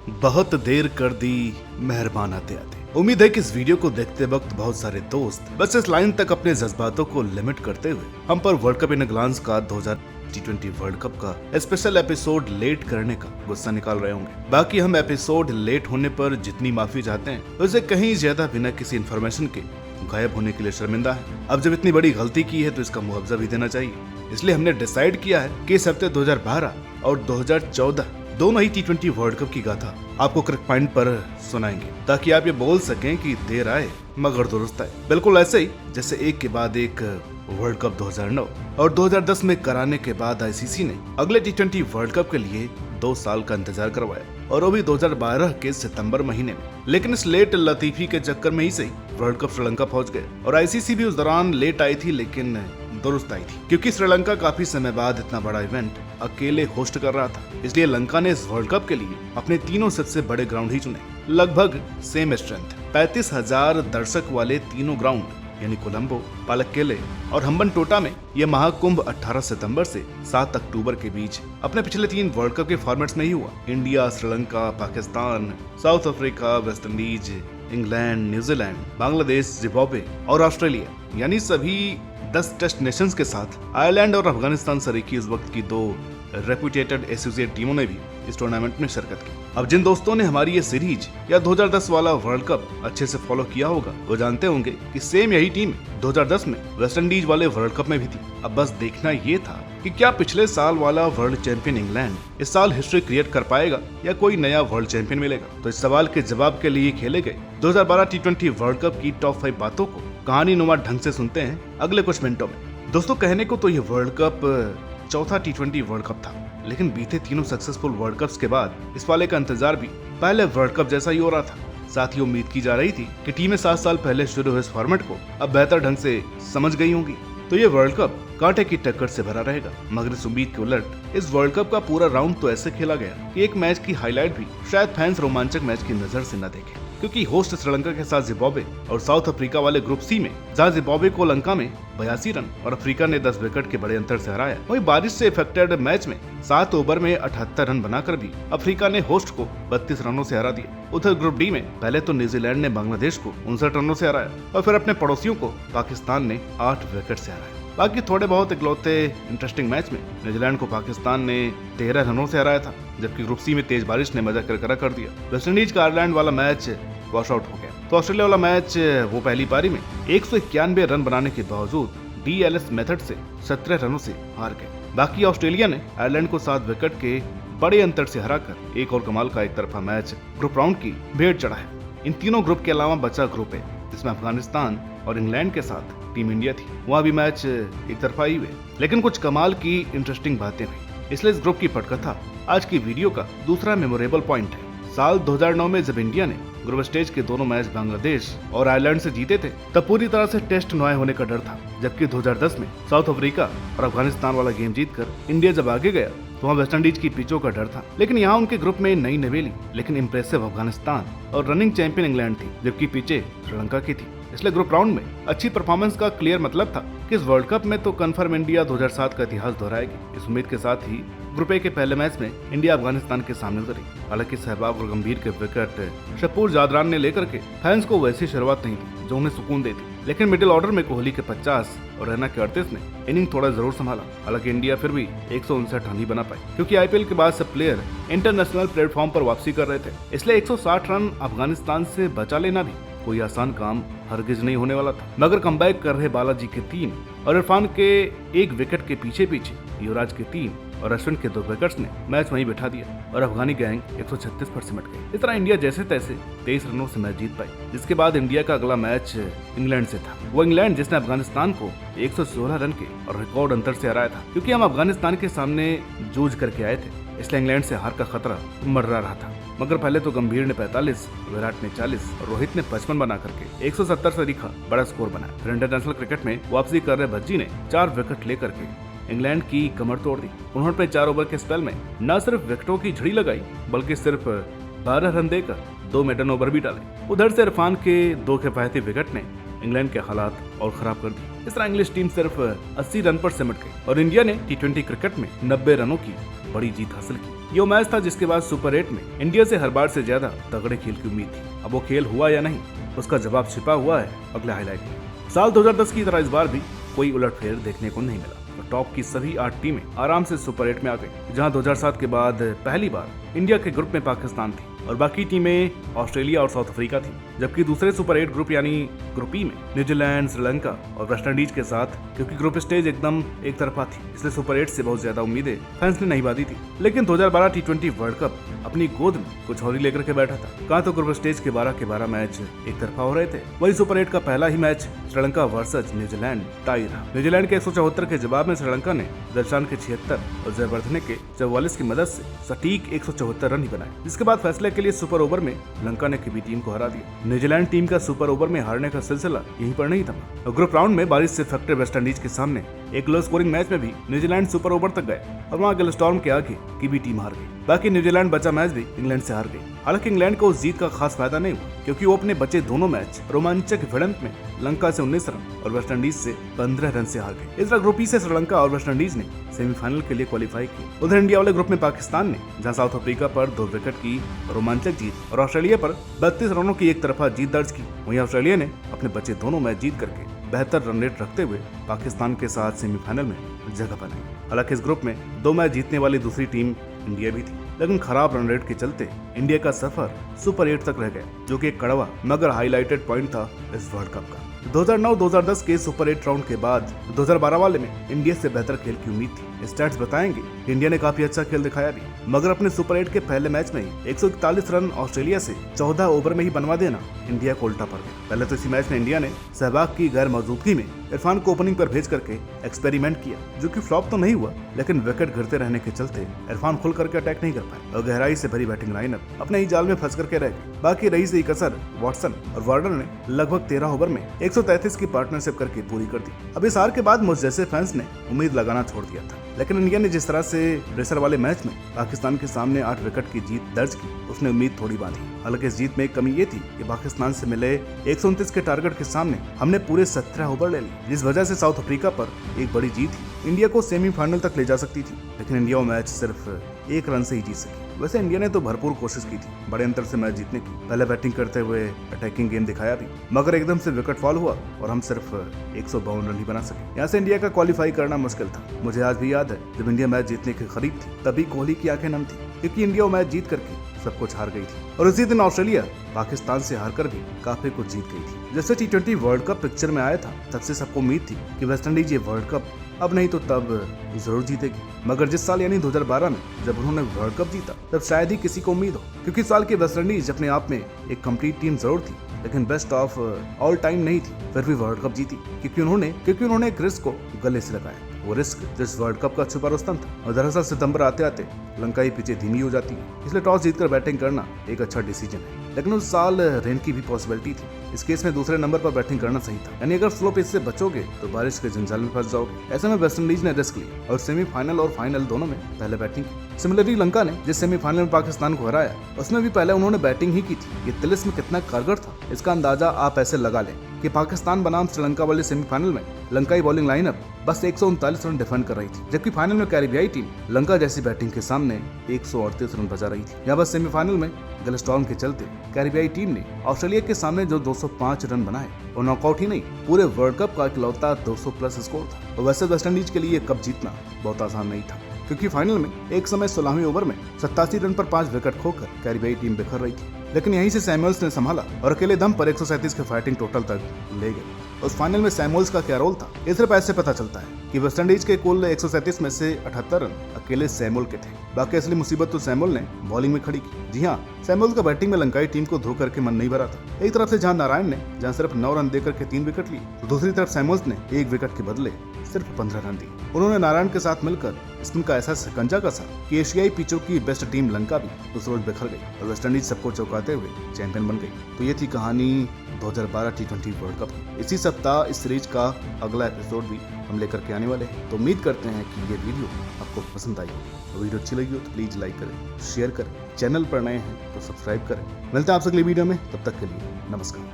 बहुत देर कर दी मेहरबान आते आते। उम्मीद है कि इस वीडियो को देखते वक्त बहुत सारे दोस्त बस इस लाइन तक अपने जज्बातों को लिमिट करते हुए हम पर वर्ल्ड कप इन ग्लांस का 2020 वर्ल्ड कप का स्पेशल एपिसोड लेट करने का गुस्सा निकाल रहे होंगे। बाकी हम एपिसोड लेट होने पर जितनी माफी चाहते हैं उसे कहीं ज्यादा बिना किसी इन्फॉर्मेशन के गायब होने के लिए शर्मिंदा है। अब जब इतनी बड़ी गलती की है तो इसका मुआवजा भी देना चाहिए। इसलिए हमने डिसाइड किया है कि इस हफ्ते 2012 और 2014 दोनों ही T20 वर्ल्ड कप की गाथा आपको करेक्ट पॉइंट पर सुनाएंगे, ताकि आप ये बोल सकें कि देर आए मगर दुरुस्त आए। बिल्कुल ऐसे ही जैसे एक के बाद एक वर्ल्ड कप 2009 और 2010 में कराने के बाद आईसीसी ने अगले T20 वर्ल्ड कप के लिए 2 साल का इंतजार करवाया, और वो भी 2012 के सितंबर महीने में। लेकिन इस लेट लतीफी के चक्कर में ही सही वर्ल्ड कप श्रीलंका पहुंच गए, और आईसीसी भी उस दौरान लेट आई थी लेकिन दुरुस्त आई थी, क्योंकि श्रीलंका काफी समय बाद इतना बड़ा इवेंट अकेले होस्ट कर रहा था। इसलिए लंका ने इस वर्ल्ड कप के लिए अपने तीनों सबसे बड़े ग्राउंड ही चुने। लगभग सेम स्ट्रेंथ 35,000 दर्शक वाले तीनों ग्राउंड यानी कोलंबो, पालक्केले और हम्बनटोटा में यह महाकुंभ 18 सितंबर से 7 अक्टूबर के बीच अपने पिछले 3 वर्ल्ड कप के फॉर्मेट्स में ही हुआ। India, Sri Lanka, Pakistan, south Africa, West Indies, England, New Zealand, Bangladesh, Zimbabwe और ऑस्ट्रेलिया यानी सभी 10 टेस्ट नेशंस के साथ आयरलैंड और अफगानिस्तान सरीकी इस वक्त की 2 रेपुटेटेड एसोसिएट टीमों ने भी इस टूर्नामेंट में शिरकत की। अब जिन दोस्तों ने हमारी ये सीरीज या 2010 वाला वर्ल्ड कप अच्छे से फॉलो किया होगा वो जानते होंगे कि सेम यही टीम 2010 में वेस्ट इंडीज वाले वर्ल्ड कप में भी थी। अब बस देखना ये था कि क्या पिछले साल वाला वर्ल्ड चैंपियन इंग्लैंड इस साल हिस्ट्री क्रिएट कर पाएगा या कोई नया वर्ल्ड चैंपियन मिलेगा। तो इस सवाल के जवाब के लिए खेले गए 2012 T20 वर्ल्ड कप की टॉप 5 बातों को कहानी नुमा ढंग से सुनते हैं अगले कुछ मिनटों में। दोस्तों, कहने को तो ये वर्ल्ड कप चौथा T20 वर्ल्ड कप था, लेकिन बीते तीनों सक्सेसफुल वर्ल्ड कप्स के बाद इस वाले का इंतजार भी पहले वर्ल्ड कप जैसा ही हो रहा था। साथ ही उम्मीद की जा रही थी कि टीमें 7 साल पहले शुरू हुए इस फॉर्मेट को अब बेहतर ढंग से समझ गई होंगी, तो ये वर्ल्ड कप कांटे की टक्कर से भरा रहेगा। मगर इस उम्मीद के उलट इस वर्ल्ड कप का पूरा राउंड तो ऐसे खेला गया कि एक मैच की हाईलाइट भी शायद फैंस रोमांचक मैच की नजर से न देखें, क्योंकि होस्ट श्रीलंका के साथ जिम्बाब्वे और साउथ अफ्रीका वाले ग्रुप सी में जहां जिम्बाब्वे को लंका में 82 रन और अफ्रीका ने 10 विकेट के बड़े अंतर से हराया, वहीं बारिश से इफेक्टेड मैच में 7 ओवर में 78 रन बनाकर भी अफ्रीका ने होस्ट को 32 रनों से हरा दिया। उधर ग्रुप डी में पहले तो न्यूजीलैंड ने बांग्लादेश को 59 रनों से हराया और फिर अपने पड़ोसियों को पाकिस्तान ने 8 विकेट से हराया। बाकी थोड़े बहुत इकलौते इंटरेस्टिंग मैच में न्यूजीलैंड को पाकिस्तान ने 13 रनों से हराया था, जबकि ग्रुप सी में तेज बारिश ने मजा करकरा कर दिया। वेस्ट इंडीज का आयरलैंड वाला मैच वॉश आउट हो गया, तो ऑस्ट्रेलिया वाला मैच वो पहली पारी में 191 रन बनाने के बावजूद DLS मेथड से 17 रनों से हार गए। बाकी ऑस्ट्रेलिया ने आयरलैंड को 7 विकेट के बड़े अंतर से हराकर एक और कमाल का एक तरफा मैच ग्रुप राउंड की भेड़ चढ़ा है। इन तीनों ग्रुप के अलावा बचा ग्रुप है जिसमें अफगानिस्तान और इंग्लैंड के साथ टीम इंडिया थी। वहाँ भी मैच एक तरफा ही हुए, लेकिन कुछ कमाल की इंटरेस्टिंग बातें हुई। इसलिए इस ग्रुप की पटकथा आज की वीडियो का दूसरा मेमोरेबल पॉइंट है। साल 2009 में जब इंडिया ने ग्रुप स्टेज के दोनों मैच बांग्लादेश और आयरलैंड से जीते थे, तब पूरी तरह से टेस्ट नुआए होने का डर था। जबकि 2010 में साउथ अफ्रीका और अफगानिस्तान वाला गेम जीतकर इंडिया जब आगे गया तो वहाँ वेस्ट इंडीज की पिचों का डर था। लेकिन यहाँ उनके ग्रुप में नई नवेली लेकिन इम्प्रेसिव अफगानिस्तान और रनिंग चैंपियन इंग्लैंड थी, जबकि पिचे श्रीलंका की थी। इसलिए ग्रुप राउंड में अच्छी परफॉर्मेंस का क्लियर मतलब था कि इस वर्ल्ड कप में तो कंफर्म इंडिया 2007 का इतिहास दोहराएगी। इस उम्मीद के साथ ही ग्रुप ए के पहले मैच में इंडिया अफगानिस्तान के सामने उतरी। हालांकि सहवाग और गंभीर के विकेट शपूर जादरान ने लेकर के फैंस को वैसी शुरुआत नहीं थी जो उन्हें सुकून देती, लेकिन मिडिल ऑर्डर में कोहली के 50 और रैना के 38 ने इनिंग थोड़ा जरूर संभाला। हालांकि इंडिया फिर भी 159 रन ही बना पाई, क्योंकि आईपीएल के बाद सब प्लेयर इंटरनेशनल प्लेटफॉर्म पर वापसी कर रहे थे। इसलिए 160 रन अफगानिस्तान से बचा लेना भी कोई आसान काम हरगिज नहीं होने वाला था। मगर कमबैक कर रहे बालाजी के 3 और इरफान के 1 विकेट के पीछे पीछे युवराज के 3 और अश्विन के 2 विकेट्स ने मैच वहीं बिठा दिया और अफगानी गैंग 136 पर सिमट गई। इस तरह इंडिया जैसे तैसे 23 रनों से मैच जीत पाई, जिसके बाद इंडिया का अगला मैच इंग्लैंड से था। वो इंग्लैंड जिसने अफगानिस्तान को 116 रन के और रिकॉर्ड अंतर से हराया था। क्योंकि हम अफगानिस्तान के सामने जूझ करके आए थे, इसलिए इंग्लैंड से हार का खतरा मंडरा रहा था। मगर पहले तो गंभीर ने 45, विराट ने 40 और रोहित ने 55 बना करके 170 से दिखा बड़ा स्कोर बनाया। फिर इंटरनेशनल क्रिकेट में वापसी कर रहे भज्जी ने 4 विकेट लेकर के इंग्लैंड की कमर तोड़ दी। उन्होंने अपने 4 ओवर के स्पेल में न सिर्फ विकेटों की झड़ी लगाई, बल्कि सिर्फ 12 रन देकर 2 मेडन ओवर भी डाले। उधर से इरफान के 2 किफायती विकेट ने इंग्लैंड के हालात और खराब कर दिए। इस तरह इंग्लिश टीम सिर्फ 80 रन पर सिमट गई और इंडिया ने T20 क्रिकेट में 90 रनों की बड़ी जीत हासिल की। ये मैच था जिसके बाद सुपर 8 में इंडिया से हर बार से ज्यादा तगड़े खेल की उम्मीद थी। अब वो खेल हुआ या नहीं, उसका जवाब छिपा हुआ है अगले हाईलाइट में। साल 2010 की तरह इस बार भी कोई उलटफेर देखने को नहीं मिला। टॉप की सभी 8 टीमें आराम से सुपर 8 में आ गई, जहां 2007 के बाद पहली बार इंडिया के ग्रुप में पाकिस्तान थी और बाकी टीमें ऑस्ट्रेलिया और साउथ अफ्रीका थी। जबकि दूसरे सुपर 8 ग्रुप यानी ग्रुप ई में न्यूजीलैंड, श्रीलंका और वेस्ट इंडीज के साथ, क्योंकि ग्रुप स्टेज एकदम एक तरफा थी, इसलिए सुपर 8 से बहुत ज्यादा उम्मीदें फैंस ने नहीं बांधी थी। लेकिन 2012 T20 वर्ल्ड कप अपनी गोद में कुछ और ही लेकर के बैठा था। कहा तो ग्रुप स्टेज के 12 के 12 मैच एक तरफा हो रहे थे, वही सुपर 8 का पहला ही match Sri Lanka versus New Zealand tie रहा। न्यूजीलैंड के 174 के जवाब में श्रीलंका ने दर्शान के 76 और जयवर्धने के 44 की मदद से सटीक 174 रन ही बनाए, जिसके बाद फैसले के लिए सुपर ओवर में लंका ने किवी टीम को हरा दिया। न्यूजीलैंड टीम का सुपर ओवर में हारने का सिलसिला यहीं पर नहीं थमा। ग्रुप राउंड में बारिश से फैक्टर वेस्ट इंडीज के सामने एक लो स्कोरिंग मैच में भी न्यूजीलैंड सुपर ओवर तक गए और वहां गिलस्टॉर्म के आगे किवी टीम हार गई। बाकी न्यूजीलैंड बचा मैच भी इंग्लैंड से हार गई। हालांकि इंग्लैंड को उस जीत का खास फायदा नहीं हुआ, क्योंकि वो अपने बचे दोनों मैच रोमांचक भिड़ंत में लंका से 19 रन और वेस्ट इंडीज से 15 रन से हार गए। इस तरह ग्रुप ई से श्रीलंका और वेस्ट इंडीज ने सेमीफाइनल के लिए क्वालिफाई की। उधर इंडिया वाले ग्रुप में पाकिस्तान ने, जहां साउथ अफ्रीका पर 2 विकेट की रोमांचक जीत और ऑस्ट्रेलिया पर 32 रनों की एक तरफा जीत दर्ज की, वहीं ऑस्ट्रेलिया ने अपने बचे दोनों मैच जीत करके बेहतर रन रेट रखते हुए पाकिस्तान के साथ सेमीफाइनल में जगह बनाई। हालांकि इस ग्रुप में 2 मैच जीतने वाली दूसरी टीम इंडिया भी थी, लेकिन खराब रन रेट के चलते इंडिया का सफर सुपर 8 तक रह गया, जो कि एक कड़वा मगर हाईलाइटेड पॉइंट था इस वर्ल्ड कप का। 2009-2010 के सुपर 8 राउंड के बाद 2012 वाले में इंडिया से बेहतर खेल की उम्मीद थी। स्टैट्स बताएंगे कि इंडिया ने काफी अच्छा खेल दिखाया भी, मगर अपने सुपर 8 के पहले मैच में ही 141 रन ऑस्ट्रेलिया से 14 ओवर में ही बनवा देना इंडिया को उल्टा पड़ गया। पहले तो इसी मैच में इंडिया ने सहवाग की गैर मौजूदगी में इरफान को ओपनिंग पर भेज करके एक्सपेरिमेंट किया, जो कि फ्लॉप तो नहीं हुआ, लेकिन विकेट गिरते रहने के चलते इरफान खुल करके अटैक नहीं कर पाए और गहराई से भरी बैटिंग लाइनअप अपने ही जाल में फंस करके रह गई। बाकी रही से कसर वॉटसन और वार्नर ने लगभग 13 ओवर में 133 की पार्टनरशिप करके पूरी कर दी। अब इस हार के बाद मुझ जैसे फैंस ने उम्मीद लगाना छोड़ दिया था, लेकिन इंडिया ने जिस तरह से प्रेशर वाले मैच में पाकिस्तान के सामने 8 विकेट की जीत दर्ज की, उसने उम्मीद थोड़ी बांधी। हालांकि इस जीत में एक कमी ये थी कि पाकिस्तान से मिले 129 के टारगेट के सामने हमने पूरे 17 ओवर ले लिए, जिस वजह से साउथ अफ्रीका पर एक बड़ी जीत ही इंडिया को सेमीफाइनल तक ले जा सकती थी। लेकिन इंडिया वो मैच सिर्फ 1 रन से ही जीत सकी। वैसे इंडिया ने तो भरपूर कोशिश की थी बड़े अंतर से मैच जीतने की। पहले बैटिंग करते हुए अटैकिंग गेम दिखाया भी, मगर एकदम से विकेट फॉल हुआ और हम सिर्फ 152 रन ही बना सके। यहाँ से इंडिया का क्वालिफाई करना मुश्किल था। मुझे आज भी याद है जब इंडिया मैच जीतने के करीब थी, तभी कोहली की आंखें नम थी, क्योंकि इंडिया वो मैच जीत करके सब कुछ हार गई थी। और उसी दिन ऑस्ट्रेलिया पाकिस्तान से हारकर भी काफी कुछ जीत गई थी। जैसे T20 वर्ल्ड कप पिक्चर में आया था, तब से सबको उम्मीद थी कि वेस्ट इंडीज ये वर्ल्ड कप अब नहीं तो तब जरूर जीतेगी। मगर जिस साल यानी 2012 में जब उन्होंने वर्ल्ड कप जीता, तब शायद ही किसी को उम्मीद हो, क्योंकि इस साल की वेस्ट इंडीज अपने आप में एक कंप्लीट टीम जरूर थी, लेकिन बेस्ट ऑफ ऑल टाइम नहीं थी। फिर भी वर्ल्ड कप जीती क्योंकि उन्होंने एक रिस्क को गले से लगाया। वो रिस्क जिस वर्ल्ड कप का छुपा रुस्तम था। और दरअसल सितंबर आते आते लंका ही पीछे धीमी हो जाती है, इसलिए टॉस जीतकर बैटिंग करना एक अच्छा डिसीजन है। लेकिन उस साल रेन की भी पॉसिबिलिटी थी। इस केस में दूसरे नंबर पर बैटिंग करना सही था, यानी अगर स्लो पेस से बचोगे तो बारिश के जंजाल में फंस जाओगे। ऐसे में वेस्ट इंडीज ने रिस्क लिया और सेमीफाइनल और फाइनल दोनों में पहले बैटिंग की। सिमिलरली लंका ने जिस सेमीफाइनल में पाकिस्तान को हराया, उसमें भी पहले उन्होंने बैटिंग ही की थी। ये तिलिस्म कितना कारगर था, इसका अंदाजा आप ऐसे लगा लें कि पाकिस्तान बनाम श्रीलंका वाले सेमीफाइनल में लंकाई बॉलिंग लाइनअप बस 139 रन डिफेंड कर रही थी, जबकि फाइनल में कैरिबियाई टीम लंका जैसी बैटिंग के सामने 138 रन बचा रही थी। यहाँ बस सेमीफाइनल में गिलस्टॉर्म के चलते कैरिबियाई टीम ने ऑस्ट्रेलिया के सामने जो 205 रन बनाए, और नॉकआउट ही नहीं, पूरे वर्ल्ड कप का इकलौता 200 प्लस स्कोर था। और वैसे वेस्ट इंडीज के लिए कप जीतना बहुत आसान नहीं था, क्योंकि फाइनल में एक समय 16वें ओवर में 87 रन पर 5 विकेट खोकर कैरिबियाई टीम बिखर रही थी। लेकिन यहीं से सैमुअल्स ने संभाला और अकेले दम पर 137 के फाइटिंग टोटल तक ले गए। उस फाइनल में सैमुअल्स का क्या रोल था, ये सिर्फ ऐसे पता चलता है कि वेस्टइंडीज के कुल 137 में से 78 रन अकेले सैमुअल के थे। बाकी असली मुसीबत तो सैमुअल ने बॉलिंग में खड़ी की। जी हाँ, सैमुअल का बैटिंग में लंकाई टीम को धो करके मन नहीं भरा था। एक तरफ से जहां नारायण ने सिर्फ 9 रन देकर के 3 विकेट लिए, तो दूसरी तरफ सैमुअल्स ने 1 विकेट के बदले सिर्फ 15 रन दिए। उन्होंने नारायण के साथ मिलकर स्पिन का ऐसा शिकंजा कसा कि एशियाई पिचों की बेस्ट टीम लंका भी उस रोज बिखर गई और वेस्टइंडीज सबको चौंकाते हुए चैंपियन बन गई। तो ये थी कहानी 2012 T20 वर्ल्ड कप की। इसी सप्ताह इस सीरीज का अगला एपिसोड भी हम लेकर के आने वाले हैं। तो उम्मीद करते हैं कि ये वीडियो आपको पसंद आई होगी। तो वीडियो अच्छी लगी हो तो प्लीज लाइक करें, शेयर करें, चैनल पर नए हैं तो सब्सक्राइब करें। मिलते हैं आपसे अगली वीडियो में, तब तक के लिए नमस्कार।